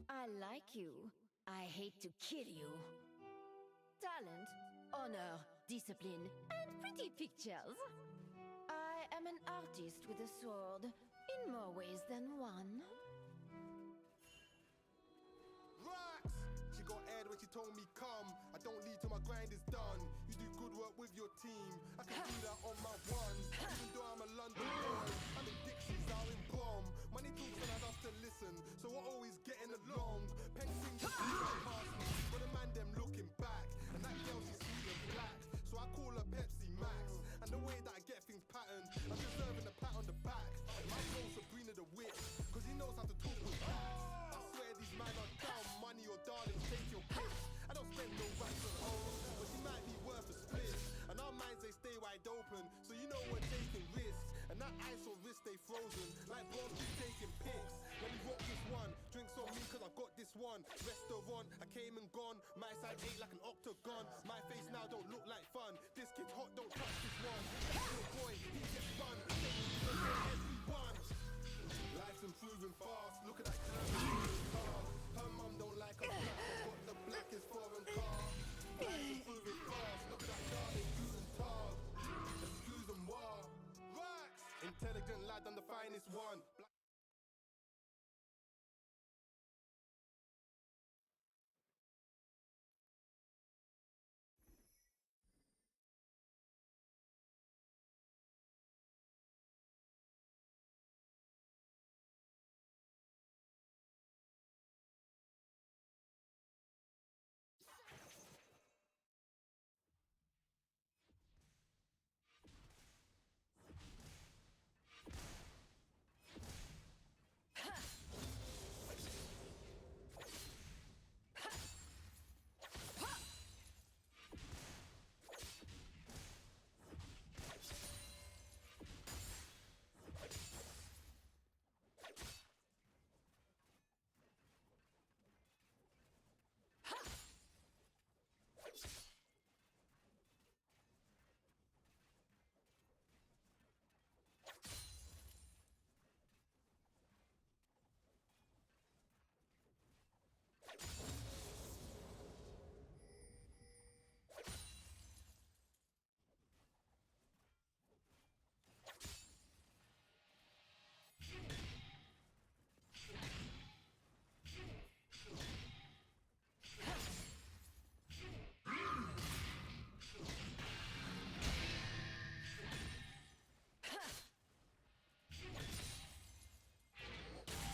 I like you. I hate to kill you. Talent, honor, discipline, and pretty pictures. I am an artist with a sword, in more ways than one. Rocks! She got aired when she told me come. I don't leave till my grind is done. You do good work with your team. I can do that on my ones. Even though I'm a London boy, I'm in Dixie's out in Brom. Money talks and I love to listen, so we're always getting along. Pen sings the past me, but the man them looking back. And that girl she's sweet and black, so I call her Pepsi Max. And the way that I get things patterned, I'm deserving a pat on the back. My call Sabrina the witch, cause he knows how to talk with facts. I swear these men are dumb, money or darling, take your pick. I don't spend no racks at home, but she might be worth a split. And our minds they stay wide open, so you know we're taking risks. And that ice or wrist stay frozen, like bombs keep taking pics. Let me rock this one, drinks on me cause I've got this one. Restaurant, I came and gone, my side ate like an octagon. My face now don't look like fun, this kid's hot, don't touch this one. Little boy, he gets run, everyone. Life's improving fast, look at that girl moving car. Her mum don't like her black, I've got the blackest foreign car. Life's improving fast, look at that darling guten tag. Excuse them war. Racks! Intelligent lad, I'm the finest one.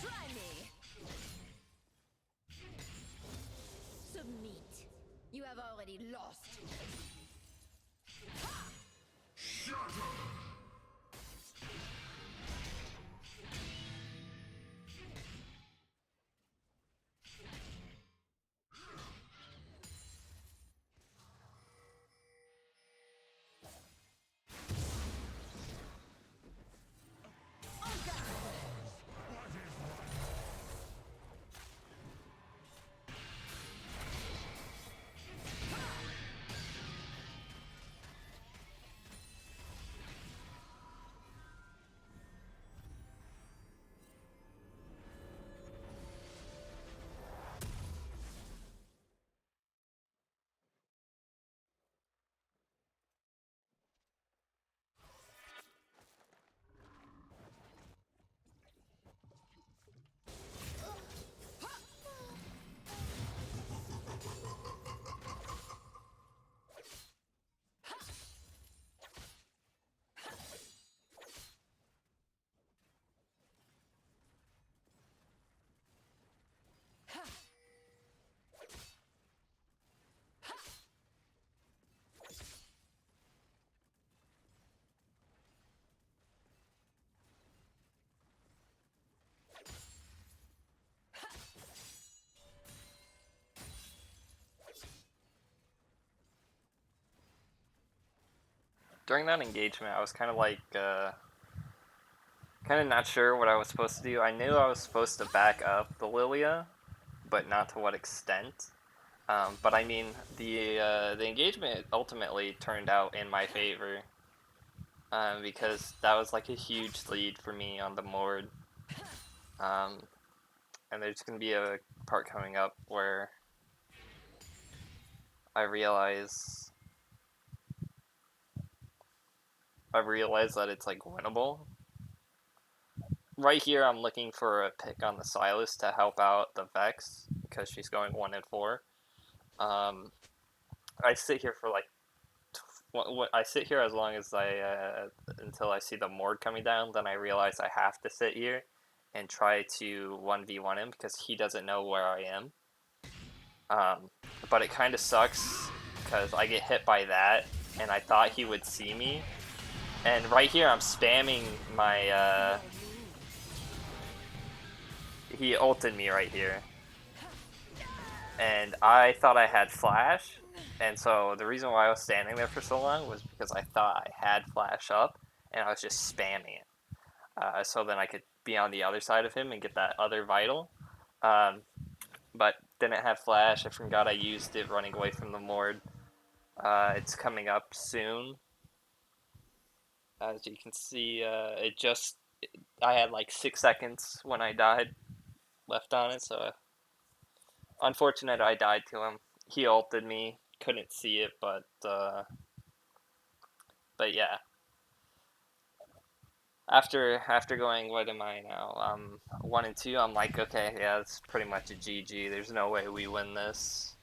Try me! Submit. You have already lost. During that engagement, I was kind of like, kind of not sure what I was supposed to do. I knew I was supposed to back up the Lilia, but not to what extent. But I mean, the engagement ultimately turned out in my favor, because that was like a huge lead for me on the board. And there's gonna be a part coming up where I realize that it's like winnable. Right here, I'm looking for a pick on the Silas to help out the Vex because she's going 1 and 4. I sit here for like I sit here as long as until I see the Mord coming down. Then I realize I have to sit here and try to 1v1 him because he doesn't know where I am. But it kind of sucks because I get hit by that, and I thought he would see me. And right here, I'm spamming my. He ulted me right here, and I thought I had flash. And so the reason why I was standing there for so long was because I thought I had flash up, and I was just spamming it. So then I could be on the other side of him and get that other vital. But didn't have flash. I forgot I used it running away from the Mord. It's coming up soon. As you can see, I had like 6 seconds when I died left on it, so unfortunate I died to him. He ulted me, couldn't see it, but yeah. After going, what am I now? 1 and 2. I'm like, okay, yeah, it's pretty much a GG. There's no way we win this.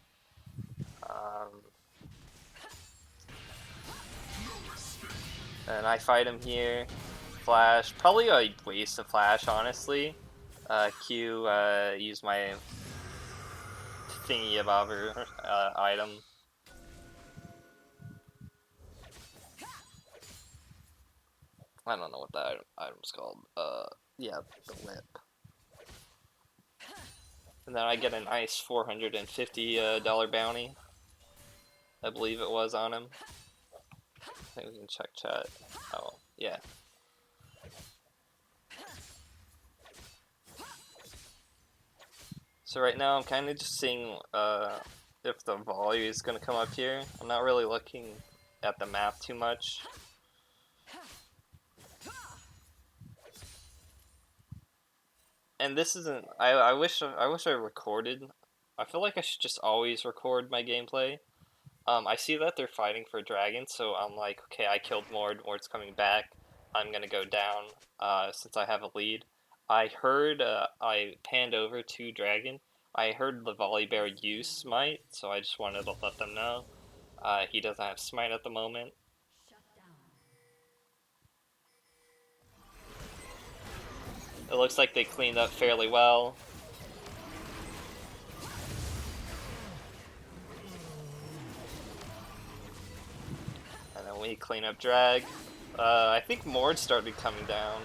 And I fight him here. Flash, probably a waste of flash, honestly. Q use my thingy abobber item. I don't know what that item's called. Yeah, the whip. And then I get a nice $450 bounty. I believe it was on him. I think we can check chat. Oh, yeah. So right now I'm kind of just seeing if the volley is going to come up here. I'm not really looking at the map too much. And this isn't. I wish I recorded. I feel like I should just always record my gameplay. I see that they're fighting for dragon, so I'm like, okay, I killed Mord. Mord's coming back. I'm gonna go down since I have a lead. I heard I panned over to dragon. I heard the volley bear use smite, so I just wanted to let them know. He doesn't have smite at the moment. It looks like they cleaned up fairly well. And then we clean up drag. I think Mord started coming down,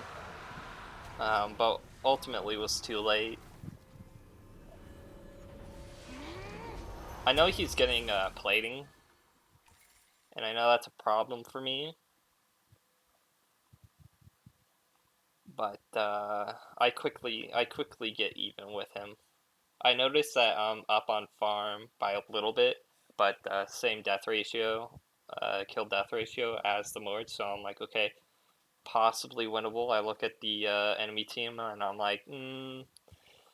but ultimately was too late. I know he's getting plating, and I know that's a problem for me. But I quickly get even with him. I noticed that I'm up on farm by a little bit, but same death ratio, kill death ratio as the Mord, so I'm like, okay, possibly winnable. I look at the enemy team and I'm like,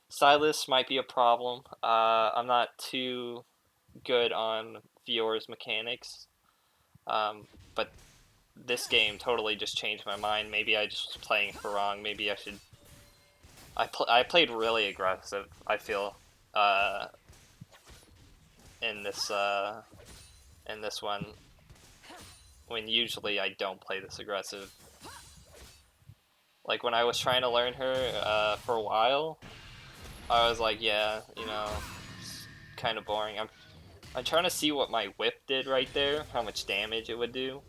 Silas might be a problem. I'm not too good on Fiora's mechanics, but this game totally just changed my mind. Maybe I just was playing for wrong. Maybe I should. I played really aggressive, I feel, in this one, when usually I don't play this aggressive. Like when I was trying to learn her for a while, I was like, yeah, you know, it's kind of boring. I'm trying to see what my whip did right there, how much damage it would do.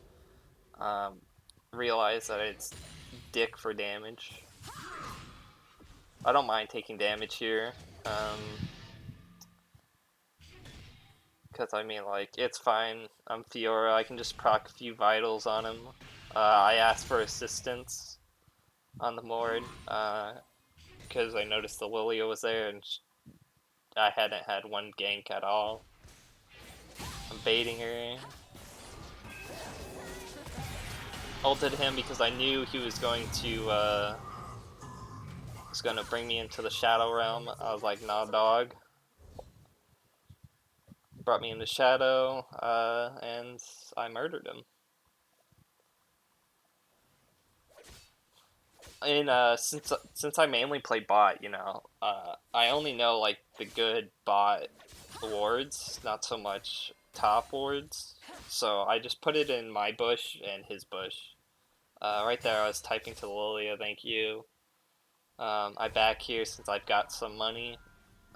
Realize that it's dick for damage. I don't mind taking damage here. Because, I mean, like, it's fine. I'm Fiora. I can just proc a few vitals on him. I asked for assistance on the Mord. Because I noticed the Lilia was there and I hadn't had one gank at all. I'm baiting her. Ulted him because I knew he was going to was gonna bring me into the Shadow Realm. I was like, nah, dog. Brought me into Shadow, and I murdered him. And since I mainly play bot, you know, I only know like the good bot wards, not so much top wards. So I just put it in my bush and his bush. Right there, I was typing to Lilia. Thank you. I back here since I've got some money.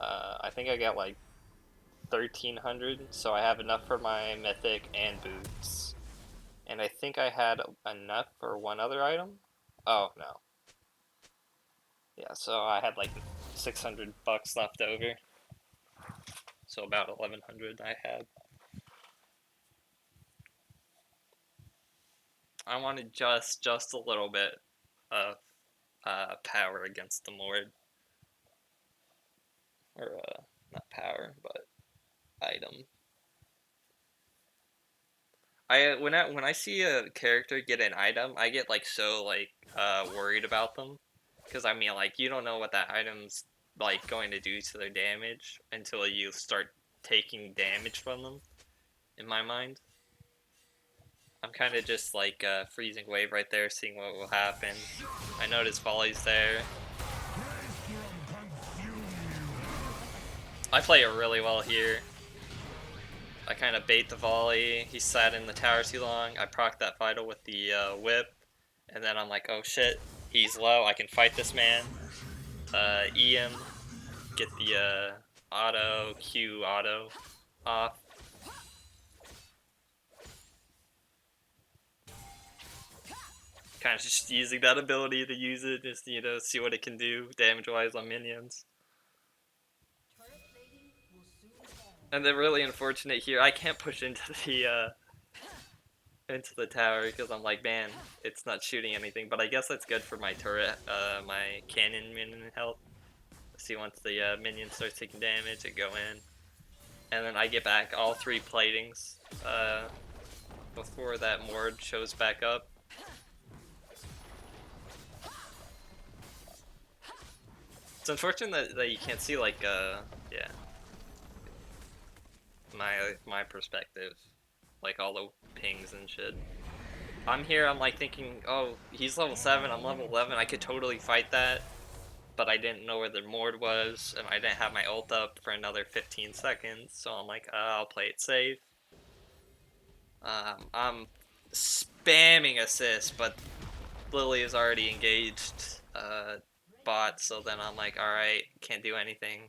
I think I got like 1,300, so I have enough for my mythic and boots. And I think I had enough for one other item. Oh no. Yeah, so I had like 600 bucks left over. So about 1,100 I had. I wanted just a little bit of power against the Lord. Or not power, but item. When I see a character get an item, I get like so like worried about them, because I mean like you don't know what that item's like going to do to their damage until you start taking damage from them. In my mind, I'm kind of just like freezing wave right there, seeing what will happen. I notice volley's there. I play it really well here. I kind of bait the volley. He sat in the tower too long. I proc that vital with the whip, and then I'm like, oh shit, he's low. I can fight this man. E him, get the auto Q auto off. Kind of just using that ability to use it, just you know, see what it can do damage wise on minions. And then really unfortunate here, I can't push into the tower because I'm like, man, it's not shooting anything. But I guess that's good for my turret, my cannon minion health. See, once the minion starts taking damage, it go in, and then I get back all 3 platings before that Mord shows back up. It's unfortunate that you can't see like yeah, my perspective, like all the pings and shit. I'm here, I'm like thinking, oh, he's level 7, I'm level 11, I could totally fight that, but I didn't know where the Mord was, and I didn't have my ult up for another 15 seconds, so I'm like, I'll play it safe. I'm spamming assist, but Lily is already engaged bot, so then I'm like, alright, can't do anything.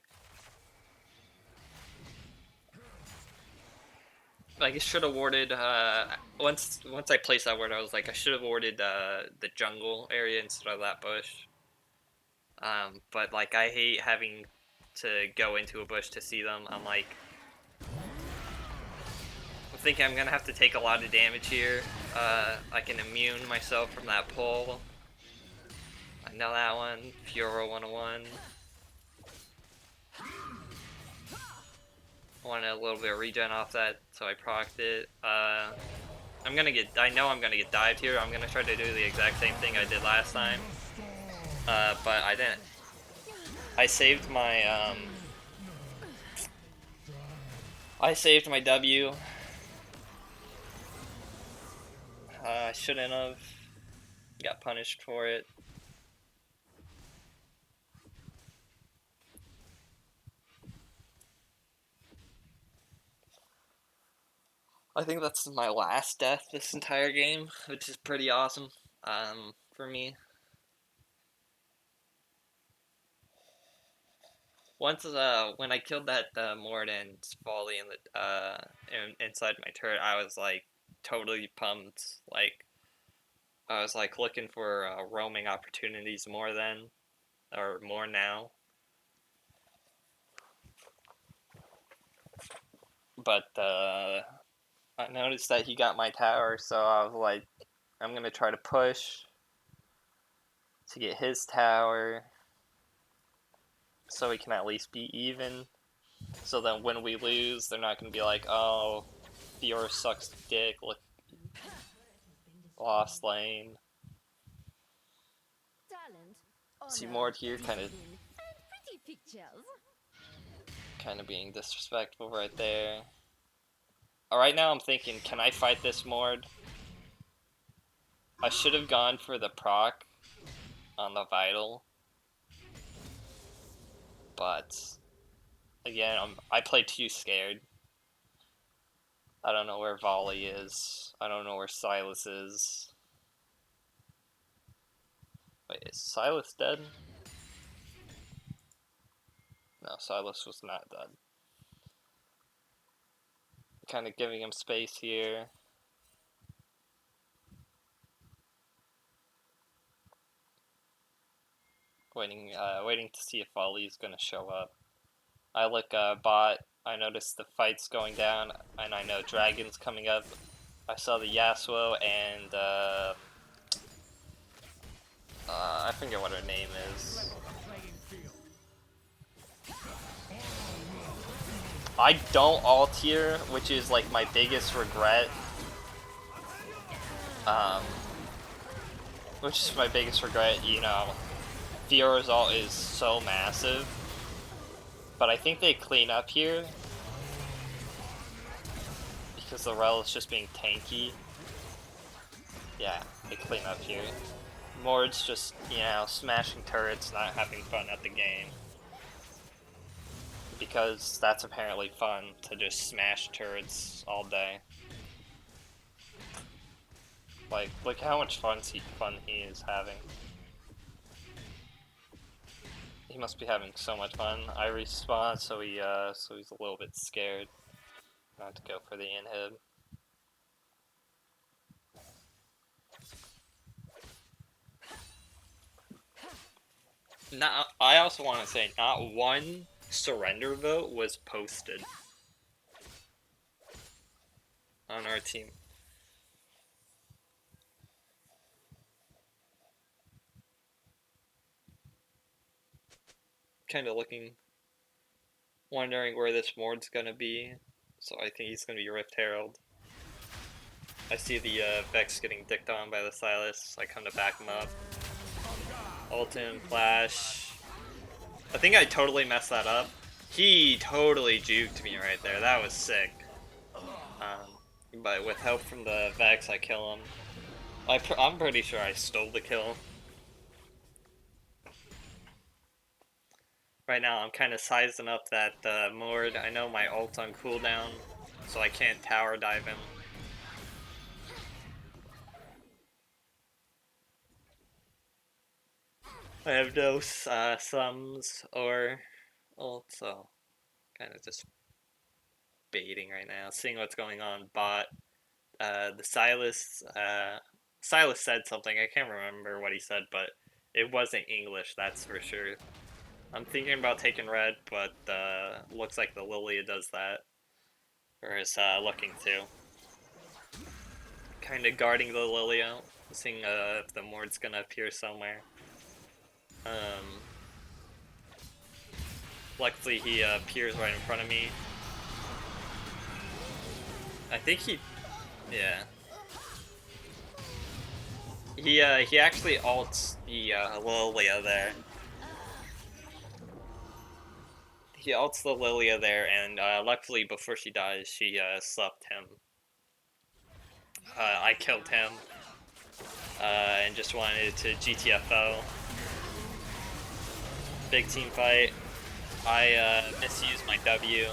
Like, I should have warded, once I placed that ward, I was like, I should have warded the jungle area instead of that bush. But, like, I hate having to go into a bush to see them. I'm like, I'm thinking I'm gonna have to take a lot of damage here. I can immune myself from that pull. I know that one. Fiora 101. Wanted a little bit of regen off that, so I procced it. I know I'm gonna get dived here. I'm gonna try to do the exact same thing I did last time. But I didn't. I saved my W. I shouldn't have. Got punished for it. I think that's my last death this entire game, which is pretty awesome for me. Once when I killed that Mord and volley in the inside my turret, I was like totally pumped. Like I was like looking for roaming opportunities more then, or more now. But I noticed that he got my tower, so I was like, I'm gonna try to push to get his tower, so we can at least be even. So then when we lose, they're not gonna be like, oh, Fiora sucks dick, look, lost lane. Talent, See honor, Mord here, kind of discipline, and pretty pictures. being disrespectful right there. Right now I'm thinking, can I fight this Mord? I should have gone for the proc on the Vital. But, again, I play too scared. I don't know where Volley is. I don't know where Silas is. Wait, is Silas dead? No, Silas was not dead. Kind of giving him space here. Waiting to see if Volley's gonna show up. I look bot. I notice the fight's going down, and I know Dragon's coming up. I saw the Yasuo and I forget what her name is. I don't ult here, which is like my biggest regret. Which is my biggest regret. You know, Fiora's ult is so massive, but I think they clean up here because the Rel is just being tanky. Yeah, they clean up here. Mord's just, you know, smashing turrets, not having fun at the game. Because that's apparently fun, to just smash turrets all day. Like, look how much fun he is having. He must be having so much fun. I respawn, so he's a little bit scared not to go for the inhib. Now, I also want to say, not one surrender vote was posted on our team. Kind of wondering where this Mord's gonna be. So I think he's gonna be Rift Herald. I see the Vex getting dicked on by the Silas. I come to back him up. Ult him, flash. I think I totally messed that up. He totally juked me right there. That was sick. But with help from the Vex, I kill him. I'm pretty sure I stole the kill. Right now, I'm kind of sizing up that Mord. I know my ult's on cooldown, so I can't tower dive him. I have no sums or ult, so kind of just baiting right now, seeing what's going on. Bot, the Silas said something. I can't remember what he said, but it wasn't English, that's for sure. I'm thinking about taking red, but looks like the Lilia does that, or is looking to. Kind of guarding the Lilia, seeing if the Mord's gonna appear somewhere. Luckily he appears right in front of me. I think yeah. He actually ults the Lilia there. He ults the Lilia there, and luckily before she dies, she slept him. I killed him, and just wanted to GTFO. Big team fight. I misused my W.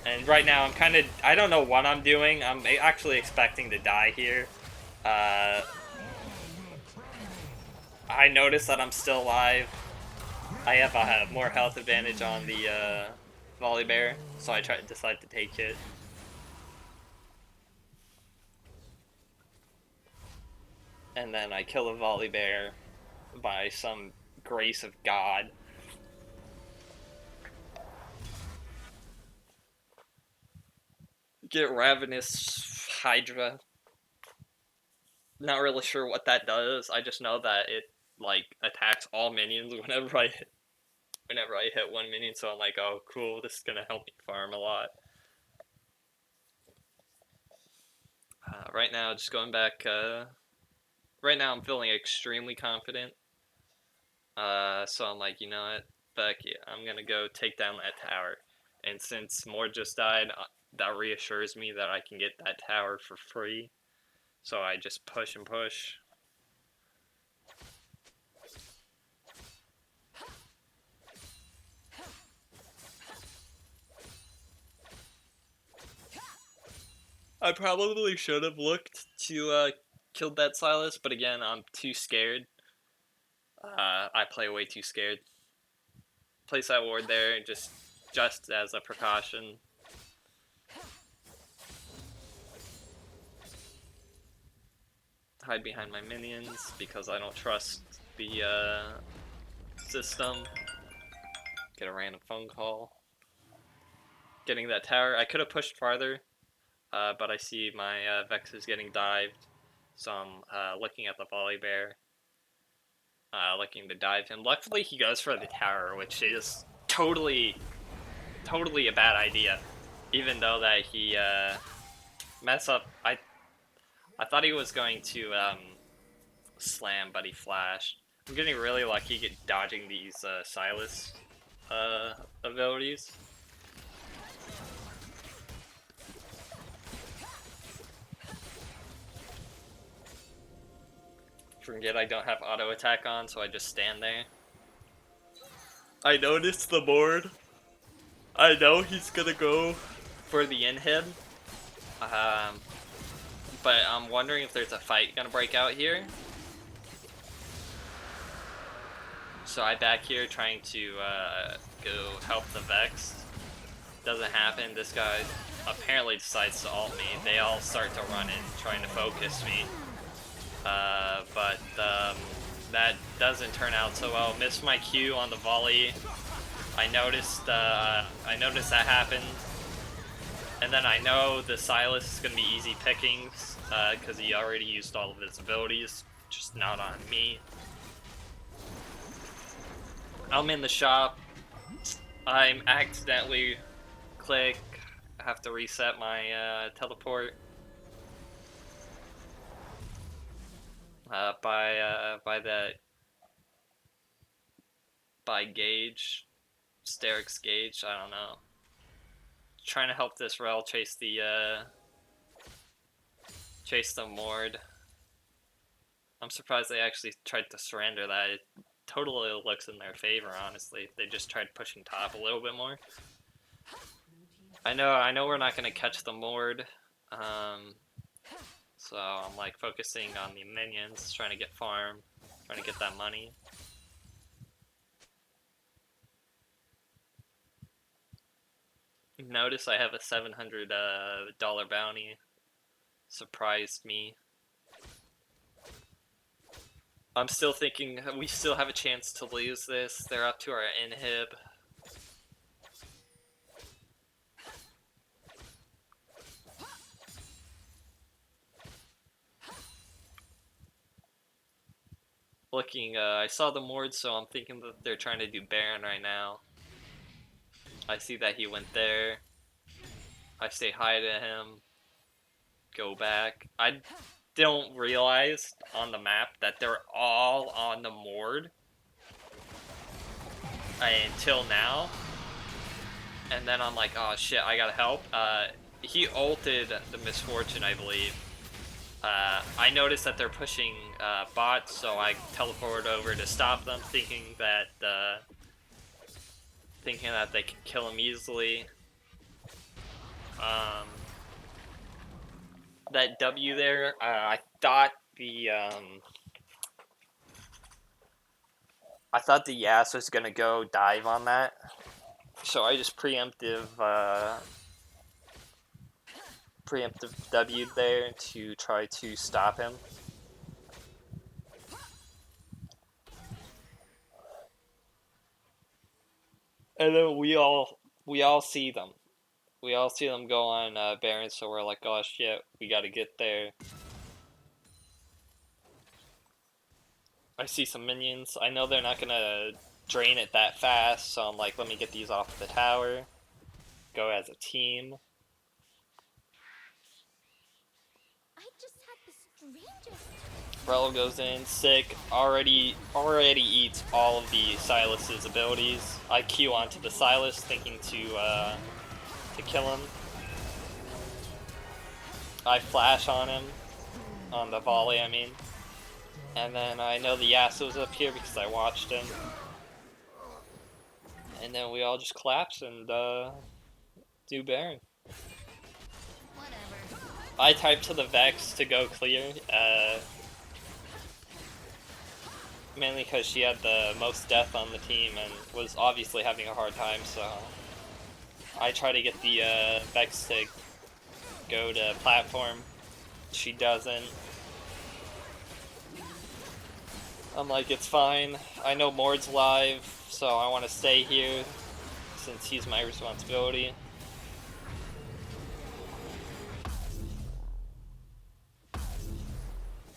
And right now I'm I don't know what I'm doing. I'm actually expecting to die here. I notice that I'm still alive. I have a more health advantage on the volley bear, so I decide to take it. And then I kill the volley bear by some grace of God. Get Ravenous Hydra. Not really sure what that does. I just know that it like attacks all minions whenever I hit one minion. So I'm like, oh cool, this is gonna help me farm a lot. Right now, just going back right now I'm feeling extremely confident. So I'm like, you know what? Fuck it. I'm gonna go take down that tower. And since Mord just died, that reassures me that I can get that tower for free. So I just push and push. I probably should have looked to kill that Silas, but again, I'm too scared. I play way too scared. Place that ward there just as a precaution. Hide behind my minions because I don't trust the system. Get a random phone call. Getting that tower. I could have pushed farther, but I see my Vex is getting dived, so I'm looking at the volley bear. Looking to dive him. Luckily, he goes for the tower, which is totally a bad idea. Even though that he mess up. I thought he was going to slam, but he flashed. I'm getting really lucky dodging these Silas abilities. Forget I don't have auto attack on, so I just stand there. I noticed the board. I know he's gonna go for the inhib. But I'm wondering if there's a fight gonna break out here. So I back here trying to go help the Vex. Doesn't happen. This guy apparently decides to ult me. They all start to run in, trying to focus me. But that doesn't turn out so well. Missed my Q on the volley. I noticed that happened. And then I know the Silas is going to be easy pickings, because he already used all of his abilities, just not on me. I'm in the shop. I'm accidentally click. I have to reset my teleport. By Gage. Sterix Gage, I don't know. Trying to help this rel chase the Mord. I'm surprised they actually tried to surrender that. It totally looks in their favor, honestly. They just tried pushing top a little bit more. I know we're not gonna catch the Mord. So I'm like focusing on the minions, trying to get farm, trying to get that money. Notice I have a $700 bounty. Surprised me. I'm still thinking we still have a chance to lose this. They're up to our inhib. Looking, I saw the Mord, so I'm thinking that they're trying to do Baron right now. I see that he went there. I say hi to him. Go back. I don't realize on the map that they're all on the Mord until now. And then I'm like, oh shit, I gotta help. He ulted the Misfortune, I believe. I noticed that they're pushing bots, so I teleported over to stop them, thinking that they could kill him easily. That W there, I thought the Yas was gonna go dive on that, so I just preemptive W there to try to stop him. And then we all see them. We all see them go on Baron, so we're like, oh shit, we gotta get there. I see some minions. I know they're not gonna drain it that fast, so I'm like, let me get these off the tower. Go as a team. I just had the strangest Rello goes in, sick, already eats all of the Silas's abilities. I Q onto the Silas, thinking to kill him. I flash on him, on the volley, I mean. And then I know the Yasuo's up here because I watched him. And then we all just collapse and do Baron. I typed to the Vex to go clear, mainly because she had the most death on the team and was obviously having a hard time, so I try to get the Vex to go to platform. She doesn't. I'm like, it's fine. I know Mord's live, so I want to stay here since he's my responsibility.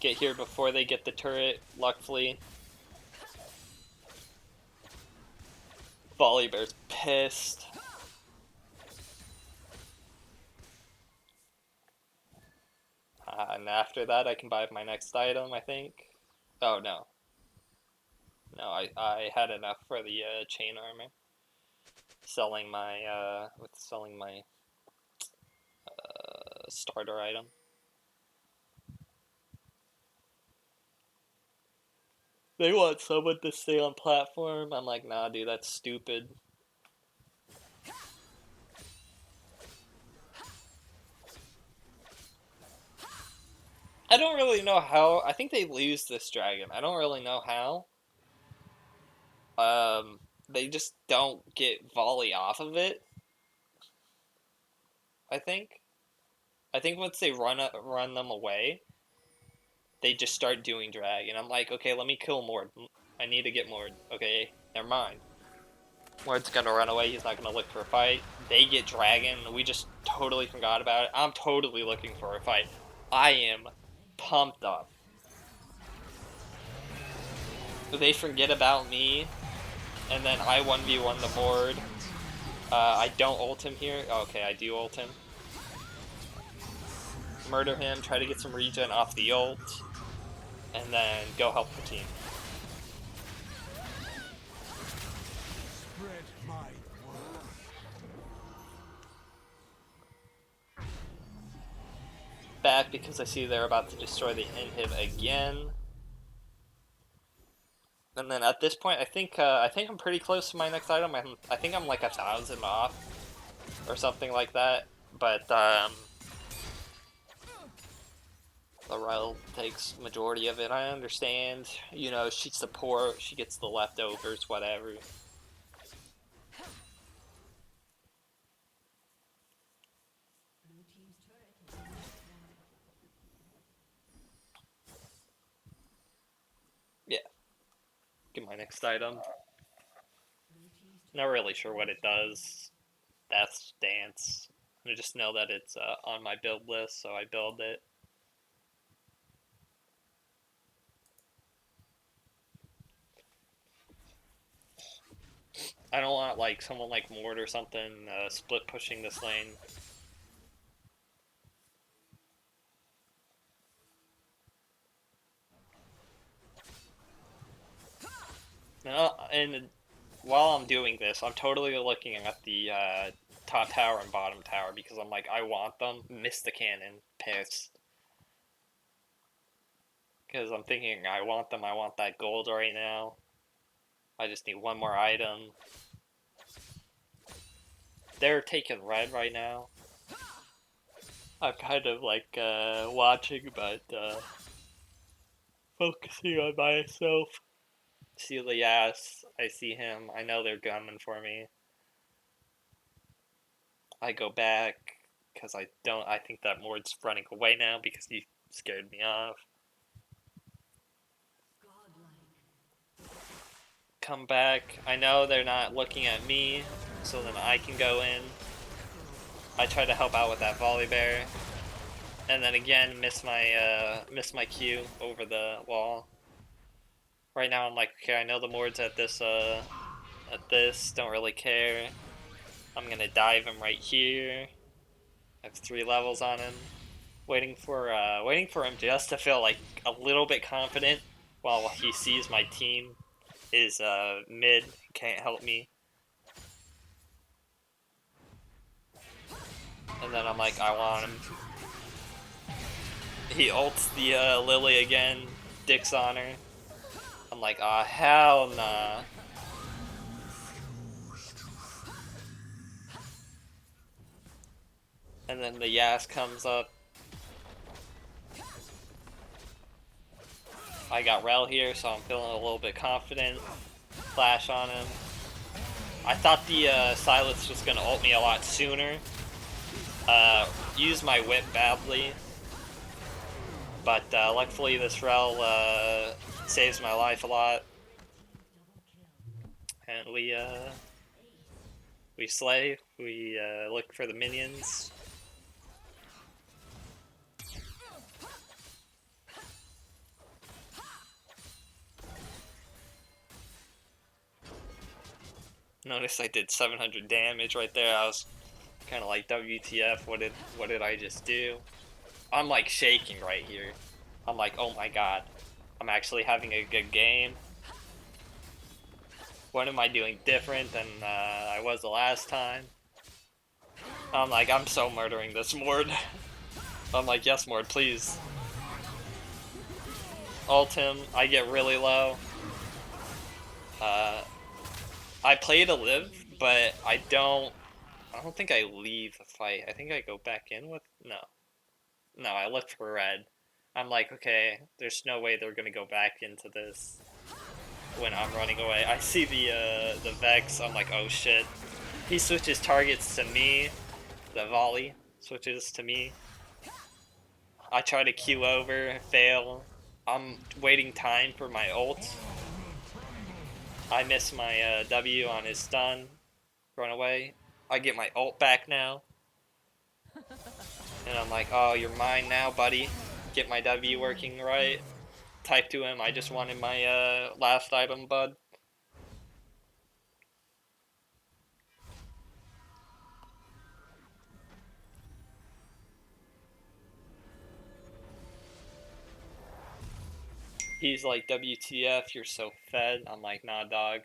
Get here before they get the turret, luckily. Volibear's pissed. And after that, I can buy my next item, I think. Oh, no. No, I had enough for the chain armor. Selling my starter item. They want someone to stay on platform. I'm like, nah, dude, that's stupid. I don't really know how. I think they lose this dragon. I don't really know how. They just don't get volley off of it. I think. I think once they run them away, they just start doing drag, and I'm like, okay, let me kill Mord. I need to get Mord. Okay, never mind. Mord's gonna run away. He's not gonna look for a fight. They get dragon. We just totally forgot about it. I'm totally looking for a fight. I am pumped up. They forget about me, and then I 1v1 the Mord. I don't ult him here. Okay, I do ult him. Murder him, try to get some regen off the ult, and then go help the team. Back because I see they're about to destroy the inhib again. And then at this point, I think I'm pretty close to my next item. I think I'm like 1,000 off, or something like that. But Laurel takes majority of it. I understand. You know, she's the poor. She gets the leftovers, whatever. Yeah. Get my next item. Not really sure what it does. That's Dance. I just know that it's on my build list, so I build it. I don't want like someone like Mord or something split pushing this lane. And while I'm doing this, I'm totally looking at the top tower and bottom tower because I'm like, I want them. Miss the cannon. Pissed. Because I'm thinking, I want them. I want that gold right now. I just need one more item. They're taking red right now. I'm kind of like watching, but focusing on myself. See the Yas. I see him. I know they're gunning for me. I go back because I think that Mord's running away now because he scared me off. Come back. I know they're not looking at me, so then I can go in. I try to help out with that Volibear, and then again miss my Q over the wall. Right now I'm like, okay, I know the Mord's at this, don't really care. I'm gonna dive him right here. I have 3 levels on him. waiting for him just to feel like a little bit confident while he sees my team is mid, can't help me. And then I'm like, I want him. He ults the Lily again, dicks on her. I'm like, ah, hell nah. And then the Yas comes up. I got Rel here, so I'm feeling a little bit confident. Flash on him. I thought the Silas was gonna ult me a lot sooner. Use my whip badly. But luckily this Rel saves my life a lot. And we slay, we look for the minions. Notice I did 700 damage right there. I was kind of like, WTF, what did I just do? I'm like shaking right here. I'm like, oh my god, I'm actually having a good game. What am I doing different than I was the last time? I'm like, I'm so murdering this Mord. I'm like, yes, Mord, please. Ult him. I get really low. I play to live, but I don't think I leave the fight. I think I go back in with... No, I look for red. I'm like, okay, there's no way they're gonna go back into this when I'm running away. I see the Vex. I'm like, oh shit. He switches targets to me. The volley switches to me. I try to Q over, fail. I'm waiting time for my ult. I miss my W on his stun. Run away. I get my ult back now. And I'm like, oh, you're mine now, buddy. Get my W working right. Type to him, I just wanted my last item, bud. He's like, WTF, you're so fed. I'm like, nah, dog.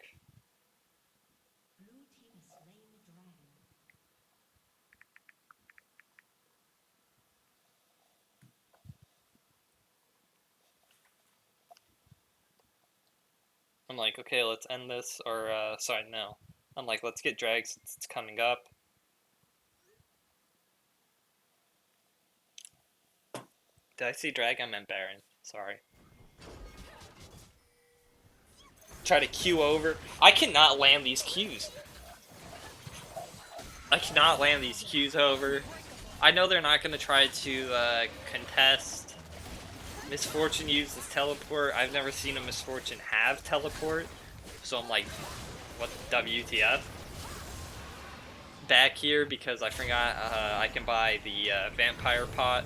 I'm like, okay, let's end this, or, sorry, no. I'm like, let's get drag since it's coming up. Did I see drag? I meant Baron. Sorry. Try to Q over. I cannot land these Qs. I cannot land these Qs over. I know they're not going to try to contest. Misfortune uses teleport. I've never seen a Misfortune have teleport. So I'm like, what WTF? Back here because I forgot I can buy the vampire pot.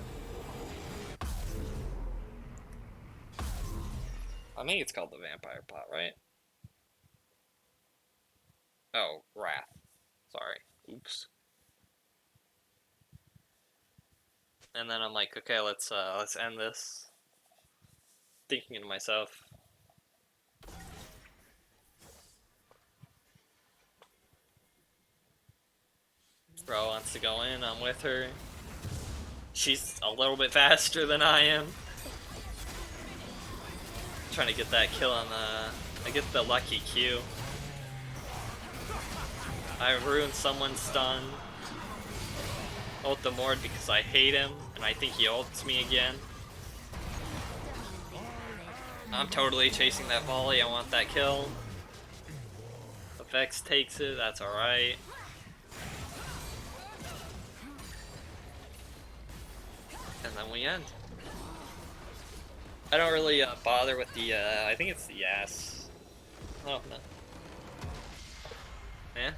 I think it's called the vampire pot, right? Oh, wrath. Sorry. Oops. And then I'm like, okay, let's end this. Thinking to myself. Bro wants to go in, I'm with her. She's a little bit faster than I am. Trying to get that kill on the... I get the lucky Q. I ruined someone's stun. Ult the Mord because I hate him, and I think he ults me again. I'm totally chasing that volley, I want that kill. The Vex takes it, that's alright. And then we end. I don't really bother with the, I think it's the Yas. Oh, no. Yeah.